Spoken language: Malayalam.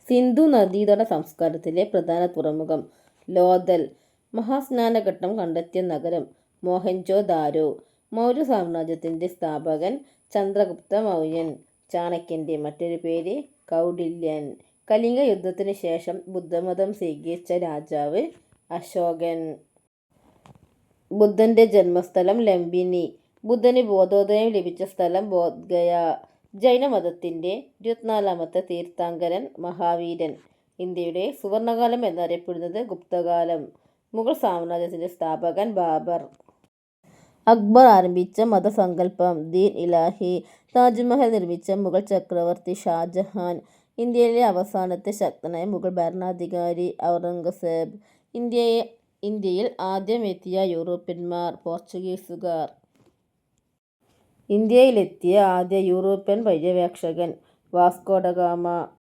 സിന്ധു നദീതട സംസ്കാരത്തിലെ പ്രധാന തുറമുഖം ലോഥൽ. മഹാസ്നാനഘട്ടം കണ്ടെത്തിയ നഗരം മോഹൻജൊ-ദാരോ. മൗര്യ സാമ്രാജ്യത്തിന്റെ സ്ഥാപകൻ ചന്ദ്രഗുപ്ത മൗര്യൻ. ചാണക്യന്റെ മറ്റൊരു പേര് കൗടില്യൻ. കലിംഗ യുദ്ധത്തിനു ശേഷം ബുദ്ധമതം സ്വീകരിച്ച രാജാവ് അശോകൻ. ബുദ്ധന്റെ ജന്മസ്ഥലം ലംബിനി. ബുദ്ധന് ബോധോദയം ലഭിച്ച സ്ഥലം ബോധഗയ. ജൈനമതത്തിന്റെ 24ാമത്തെ തീർത്ഥാങ്കരൻ മഹാവീരൻ. ഇന്ത്യയുടെ സുവർണകാലം എന്നറിയപ്പെടുന്നത് ഗുപ്തകാലം. മുഗൾ സാമ്രാജ്യത്തിന്റെ സ്ഥാപകൻ ബാബർ. അക്ബർ ആരംഭിച്ച മതസങ്കല്പം ദീൻ ഇലാഹി. താജ്മഹൽ നിർമ്മിച്ച മുഗൾ ചക്രവർത്തി ഷാജഹാൻ. ഇന്ത്യയിലെ അവസാനത്തെ ശക്തനായ മുഗൾ ഭരണാധികാരി ഔറംഗസേബ്. ഇന്ത്യയിൽ ആദ്യം എത്തിയ യൂറോപ്യന്മാർ പോർച്ചുഗീസുകാർ. ഇന്ത്യയിലെത്തിയ ആദ്യ യൂറോപ്യൻ പര്യവേക്ഷകൻ വാസ്കോ ഡ ഗാമ.